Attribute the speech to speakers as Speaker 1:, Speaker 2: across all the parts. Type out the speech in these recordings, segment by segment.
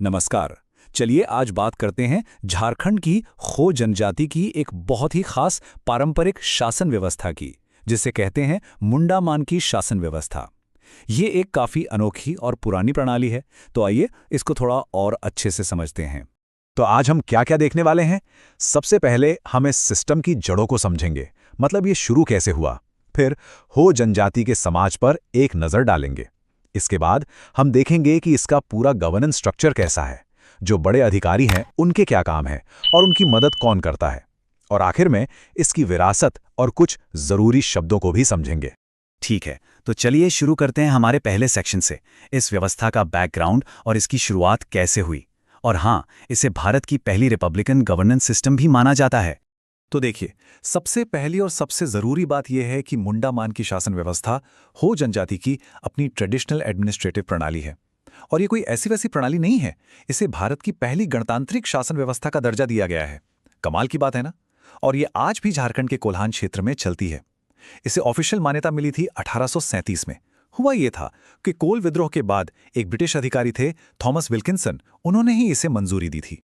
Speaker 1: नमस्कार। चलिए आज बात करते हैं झारखंड की खो जनजाति की एक बहुत ही खास पारंपरिक शासन व्यवस्था की, जिसे कहते हैं मुंडा मान की शासन व्यवस्था। ये एक काफी अनोखी और पुरानी प्रणाली है, तो आइए इसको थोड़ा और अच्छे से समझते हैं।
Speaker 2: तो आज हम क्या-क्या देखने वाले हैं? सबसे पहले हम इस सिस्टम की जड़ों को समझेंगे, मतलब ये शुरू कैसे हुआ। फिर हो जनजाति के समाज पर एक नज़र डालेंगे। इसके बाद हम देखेंगे कि इसका पूरा गवर्नेंस स्ट्रक्चर कैसा है, जो बड़े अधिकारी हैं उनके क्या काम है और उनकी मदद कौन करता है। और आखिर में इसकी विरासत और कुछ ज़रूरी शब्दों को भी समझेंगे।
Speaker 3: ठीक है, तो चलिए शुरू करते हैं हमारे पहले सेक्शन से, इस व्यवस्था का बैकग्राउंड और इसकी शुरुआत कैसे हुई। और हाँ, इसे भारत की पहली रिपब्लिकन गवर्नेंस सिस्टम भी माना जाता है।
Speaker 1: तो देखिए, सबसे पहली और सबसे ज़रूरी बात यह है कि मुंडा मान की शासन व्यवस्था हो जनजाति की अपनी ट्रेडिशनल एडमिनिस्ट्रेटिव प्रणाली है। और ये कोई ऐसी वैसी प्रणाली नहीं है, इसे भारत की पहली गणतांत्रिक शासन व्यवस्था का दर्जा दिया गया है। कमाल की बात है ना? और ये आज भी झारखंड के कोल्हान क्षेत्र में चलती है। इसे ऑफिशियल मान्यता मिली थी 1837 में। हुआ ये था कि कोल विद्रोह के बाद एक ब्रिटिश अधिकारी थे, थॉमस विल्किंसन, उन्होंने ही इसे मंजूरी दी थी।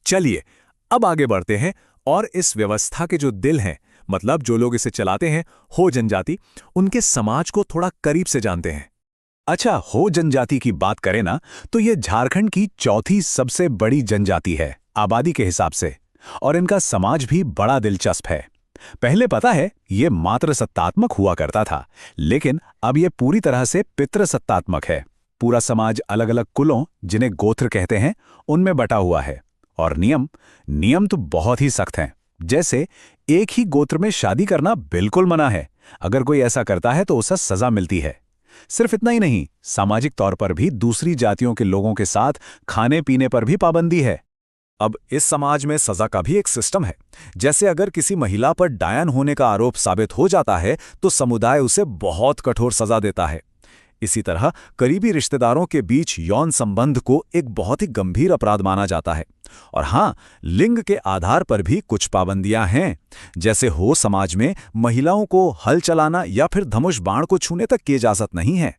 Speaker 2: चलिए, अब आगे बढ़ते हैं और इस व्यवस्था के जो दिल हैं, मतलब जो लोग इसे चलाते हैं, हो जनजाति, उनके समाज को थोड़ा करीब से जानते हैं। अच्छा, हो जनजाति की बात करें ना, तो ये झारखंड की चौथी सबसे बड़ी जनजाति है आबादी के हिसाब से, और इनका समाज भी बड़ा दिलचस्प है। पहले पता है ये मातृसत्तात्मक हुआ करता था, लेकिन अब ये पूरी तरह से पितृसत्तात्मक है। पूरा समाज अलग अलग कुलों, जिन्हें गोत्र कहते हैं, उनमें बटा हुआ है। और नियम तो बहुत ही सख्त हैं। जैसे एक ही गोत्र में शादी करना बिल्कुल मना है। अगर कोई ऐसा करता है तो उसे सजा मिलती है। सिर्फ इतना ही नहीं, सामाजिक तौर पर भी दूसरी जातियों के लोगों के साथ खाने पीने पर भी पाबंदी है। अब इस समाज में सजा का भी एक सिस्टम है। जैसे अगर किसी महिला पर डायन होने का आरोप साबित हो जाता है तो समुदाय उसे बहुत कठोर सजा देता है। इसी तरह करीबी रिश्तेदारों के बीच यौन संबंध को एक बहुत ही गंभीर अपराध माना जाता है। और हाँ, लिंग के आधार पर भी कुछ पाबंदियां हैं। जैसे हो समाज में महिलाओं को हल चलाना या फिर धनुष बाण को छूने तक की इजाजत नहीं है।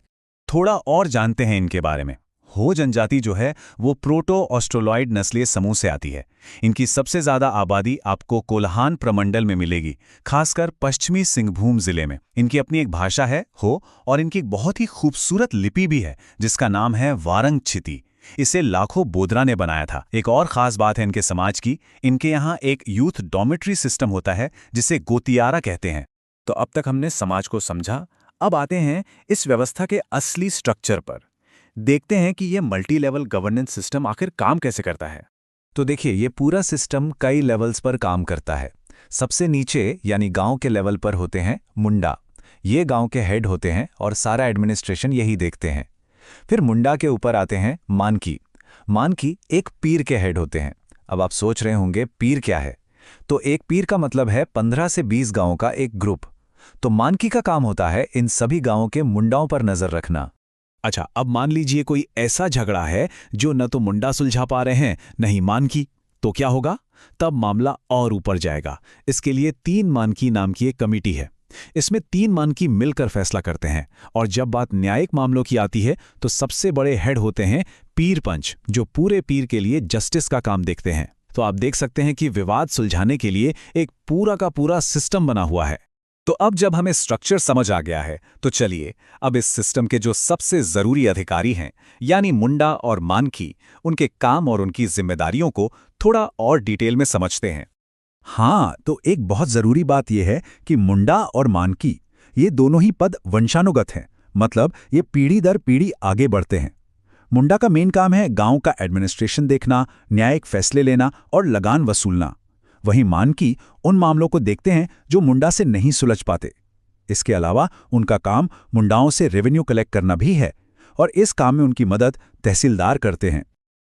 Speaker 3: थोड़ा और जानते हैं इनके बारे में। हो जनजाति जो है वो प्रोटो ऑस्ट्रोलॉइड नस्लीय समूह से आती है। इनकी सबसे ज्यादा आबादी आपको कोल्हान प्रमंडल में मिलेगी, खासकर पश्चिमी सिंहभूम जिले में। इनकी अपनी एक भाषा है हो, और इनकी एक बहुत ही खूबसूरत लिपि भी है जिसका नाम है वारंग छिती। इसे लाखों बोदरा ने बनाया था। एक और खास बात है इनके समाज की, इनके यहाँ एक यूथ डॉर्मेट्री सिस्टम होता है जिसे गोतियारा कहते हैं।
Speaker 1: तो अब तक हमने समाज को समझा, अब आते हैं इस व्यवस्था के असली स्ट्रक्चर पर। देखते हैं कि यह मल्टी लेवल गवर्नेंस सिस्टम आखिर काम कैसे करता है।
Speaker 2: तो देखिए, ये पूरा सिस्टम कई लेवल्स पर काम करता है। सबसे नीचे यानी गांव के लेवल पर होते हैं मुंडा। ये गांव के हेड होते हैं और सारा एडमिनिस्ट्रेशन यही देखते हैं। फिर मुंडा के ऊपर आते हैं मानकी। मानकी एक पीर के हेड होते हैं। अब आप सोच रहे होंगे पीर क्या है? तो एक पीर का मतलब है 15 से 20 गांवों का एक ग्रुप। तो मानकी का काम होता है इन सभी गांवों के मुंडाओं पर नजर रखना।
Speaker 1: अच्छा, अब मान लीजिए कोई ऐसा झगड़ा है जो न तो मुंडा सुलझा पा रहे हैं न ही मानकी, तो क्या होगा? तब मामला और ऊपर जाएगा। इसके लिए 3 मानकी नाम की एक कमेटी है। इसमें 3 मानकी मिलकर फैसला करते हैं। और जब बात न्यायिक मामलों की आती है तो सबसे बड़े हेड होते हैं पीर पंच, जो पूरे पीर के लिए जस्टिस का काम देखते हैं। तो आप देख सकते हैं कि विवाद सुलझाने के लिए एक पूरा का पूरा सिस्टम बना हुआ है। तो अब जब हमें स्ट्रक्चर समझ आ गया है, तो चलिए अब इस सिस्टम के जो सबसे जरूरी अधिकारी हैं, यानी मुंडा और मानकी, उनके काम और उनकी जिम्मेदारियों को थोड़ा और डिटेल में समझते हैं।
Speaker 2: हाँ, तो एक बहुत जरूरी बात यह है कि मुंडा और मानकी, ये दोनों ही पद वंशानुगत हैं। मतलब ये पीढ़ी दर पीढ़ी आगे बढ़ते हैं। मुंडा का मेन काम है गांव का एडमिनिस्ट्रेशन देखना, न्यायिक फैसले लेना और लगान वसूलना। वहीं मानकी उन मामलों को देखते हैं जो मुंडा से नहीं सुलझ पाते। इसके अलावा उनका काम मुंडाओं से रेवेन्यू कलेक्ट करना भी है, और इस काम में उनकी मदद तहसीलदार करते हैं।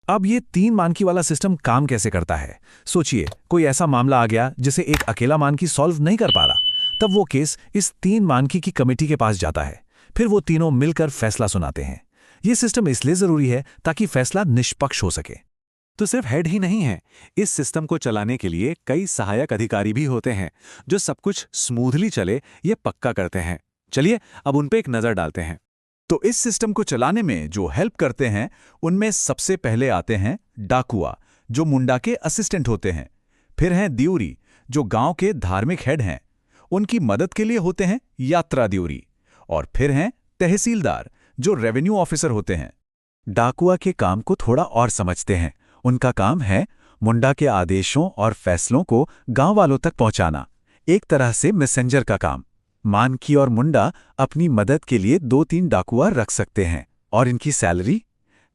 Speaker 1: अब ये 3 मानकी वाला सिस्टम काम कैसे करता है? सोचिए, कोई ऐसा मामला आ गया जिसे एक अकेला मानकी सॉल्व नहीं कर पा रहा, तब वो केस इस 3 मानकी की कमेटी के पास जाता है। फिर वो तीनों मिलकर फैसला सुनाते हैं। ये सिस्टम इसलिए जरूरी है ताकि फैसला निष्पक्ष हो सके। तो सिर्फ हेड ही नहीं है, इस सिस्टम को चलाने के लिए कई सहायक अधिकारी भी होते हैं जो सब कुछ स्मूथली चले ये पक्का करते हैं। चलिए अब उन पे एक नजर डालते हैं।
Speaker 3: तो इस सिस्टम को चलाने में जो हेल्प करते हैं उनमें सबसे पहले आते हैं डाकुआ, जो मुंडा के असिस्टेंट होते हैं। फिर हैं दिउरी, जो गांव के धार्मिक हेड हैं। उनकी मदद के लिए होते हैं यात्रा दिउरी। और फिर हैं तहसीलदार, जो रेवेन्यू ऑफिसर होते हैं। डाकुआ के काम को थोड़ा और समझते हैं। उनका काम है मुंडा के आदेशों और फैसलों को गांव वालों तक पहुंचाना, एक तरह से मैसेंजर का काम। मानकी और मुंडा अपनी मदद के लिए 2-3 डाकुआ रख सकते हैं। और इनकी सैलरी?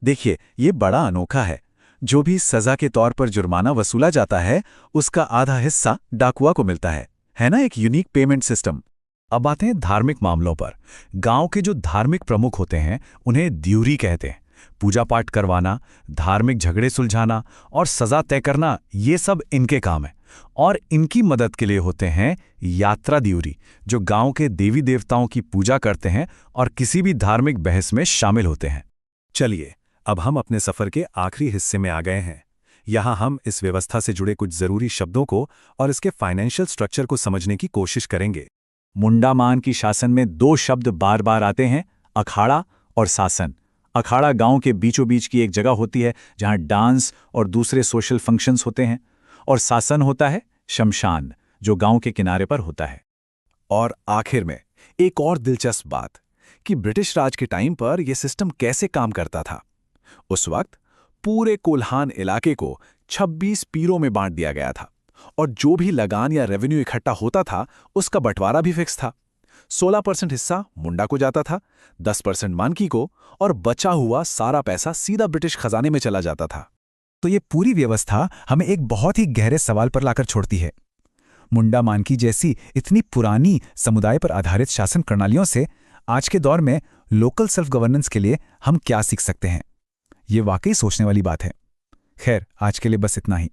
Speaker 3: देखिए, ये बड़ा अनोखा है। जो भी सजा के तौर पर जुर्माना वसूला जाता है, उसका आधा हिस्सा डाकुआ को मिलता है ना, एक यूनिक पेमेंट सिस्टम।
Speaker 1: अब आते हैं धार्मिक मामलों पर। गांव के जो धार्मिक प्रमुख होते हैं उन्हें द्यूरी कहते हैं। पूजा पाठ करवाना, धार्मिक झगड़े सुलझाना और सजा तय करना, ये सब इनके काम है। और इनकी मदद के लिए होते हैं यात्रा द्यूरी, जो गांव के देवी देवताओं की पूजा करते हैं और किसी भी धार्मिक बहस में शामिल होते हैं।
Speaker 2: चलिए, अब हम अपने सफर के आखिरी हिस्से में आ गए हैं। यहाँ हम इस व्यवस्था से जुड़े कुछ जरूरी शब्दों को और इसके फाइनेंशियल स्ट्रक्चर को समझने की कोशिश करेंगे।
Speaker 1: मुंडामान की शासन में 2 शब्द बार बार आते हैं, अखाड़ा और शासन। अखाड़ा गांव के बीचों बीच की एक जगह होती है जहां डांस और दूसरे सोशल फंक्शंस होते हैं। और शासन होता है शमशान, जो गांव के किनारे पर होता है।
Speaker 2: और आखिर में एक और दिलचस्प बात कि ब्रिटिश राज के टाइम पर यह सिस्टम कैसे काम करता था। उस वक्त पूरे कोल्हान इलाके को 26 पीरों में बांट दिया गया था, और जो भी लगान या रेवेन्यू इकट्ठा होता था उसका बंटवारा भी फिक्स था। 16% हिस्सा मुंडा को जाता था, 10% मानकी को, और बचा हुआ सारा पैसा सीधा ब्रिटिश खजाने में चला जाता था।
Speaker 3: तो ये पूरी व्यवस्था हमें एक बहुत ही गहरे सवाल पर लाकर छोड़ती है। मुंडा मानकी जैसी इतनी पुरानी समुदाय पर आधारित शासन प्रणालियों से आज के दौर में लोकल सेल्फ गवर्नेंस के लिए हम क्या सीख सकते हैं? ये वाकई सोचने वाली बात है। खैर, आज के लिए बस इतना ही।